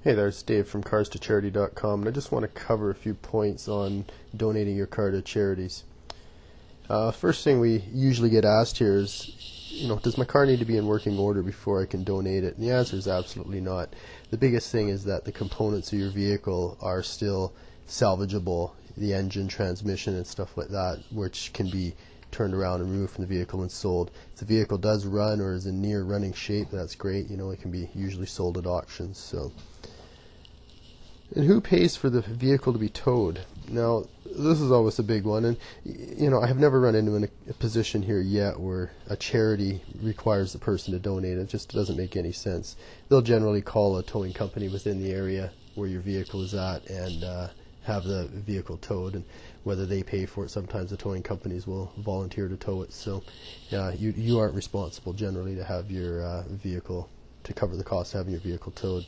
Hey there, it's Dave from CarsToCharity.com, and I just want to cover a few points on donating your car to charities. First thing we usually get asked here is, does my car need to be in working order before I can donate it? And the answer is absolutely not. The biggest thing is that the components of your vehicle are still salvageable, the engine, transmission, and stuff like that, which can be turned around and removed from the vehicle and sold. If the vehicle does run or is in near running shape, that's great. It can be usually sold at auctions. And who pays for the vehicle to be towed? Now, this is always a big one, and I have never run into a position here yet where a charity requires the person to donate. It just doesn't make any sense. They'll generally call a towing company within the area where your vehicle is at and have the vehicle towed, and whether they pay for it, sometimes the towing companies will volunteer to tow it. So you aren't responsible generally to have your vehicle, to cover the cost of having your vehicle towed.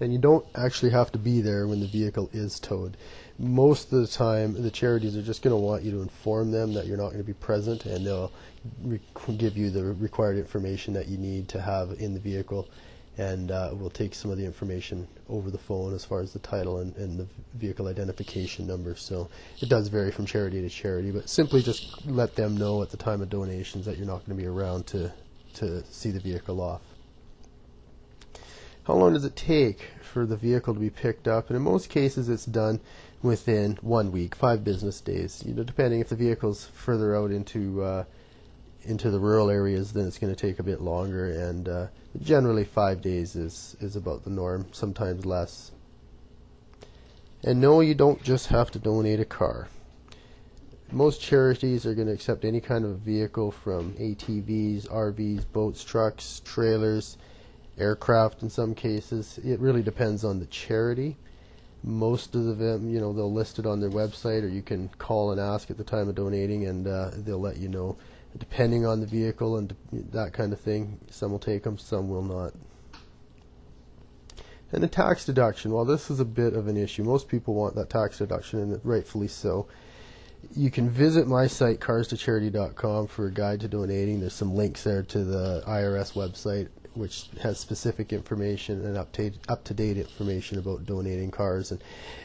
And you don't actually have to be there when the vehicle is towed. Most of the time, the charities are just going to want you to inform them that you're not going to be present, and they'll give you the required information that you need to have in the vehicle. And we'll take some of the information over the phone as far as the title and the vehicle identification number. So it does vary from charity to charity, but simply just let them know at the time of donations that you're not going to be around to see the vehicle off. How long does it take for the vehicle to be picked up? And in most cases it's done within 1 week, 5 business days. Depending if the vehicle's further out into the rural areas, then it's going to take a bit longer, and generally 5 days is about the norm, sometimes less. And no, you don't just have to donate a car. Most charities are going to accept any kind of vehicle, from ATVs, RVs, boats, trucks, trailers, aircraft in some cases. It really depends on the charity. Most of them, they'll list it on their website, or you can call and ask at the time of donating, and they'll let you know, depending on the vehicle and that kind of thing. Some will take them, some will not. And the tax deduction, well, this is a bit of an issue. Most people want that tax deduction, and rightfully so. You can visit my site, CarsToCharity.com, for a guide to donating. There's some links there to the IRS website, which has specific information and up-to-date information about donating cars. And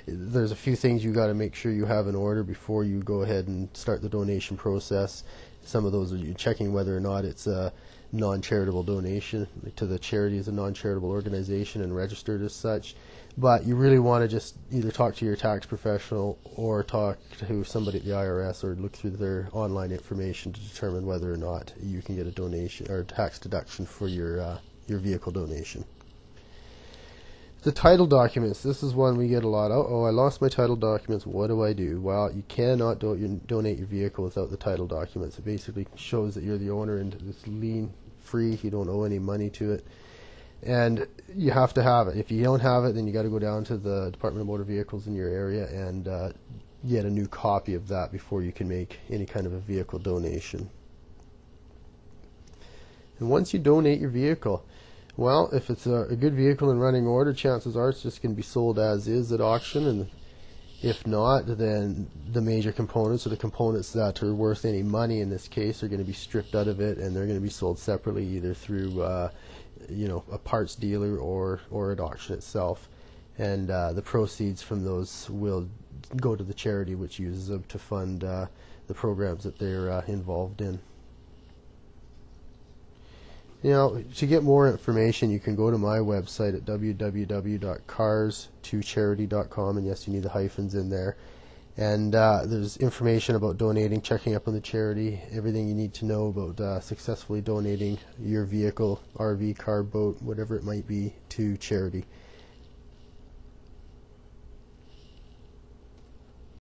there's a few things you got to make sure you have in order before you go ahead and start the donation process. Some of those are you checking whether or not it's a non-charitable donation, to the charity as a non-charitable organization and registered as such. But you really want to just either talk to your tax professional or talk to somebody at the IRS, or look through their online information to determine whether or not you can get a donation or a tax deduction for your vehicle donation. The title documents, this is one we get a lot. Oh, I lost my title documents, what do I do? Well, you cannot donate your vehicle without the title documents. It basically shows that you're the owner and it's lien free, you don't owe any money to it. And you have to have it. If you don't have it, then you got to go down to the Department of Motor Vehicles in your area and get a new copy of that before you can make any kind of a vehicle donation. And once you donate your vehicle, well, if it's a good vehicle in running order, chances are it's just going to be sold as is at auction. And if not, then the major components, or the components that are worth any money in this case, are going to be stripped out of it, and they're going to be sold separately, either through a parts dealer or at auction itself. And the proceeds from those will go to the charity, which uses them to fund the programs that they're involved in. To get more information, you can go to my website at www.cars2charity.com, and yes, you need the hyphens in there. And there's information about donating, checking up on the charity, everything you need to know about successfully donating your vehicle, RV, car, boat, whatever it might be, to charity.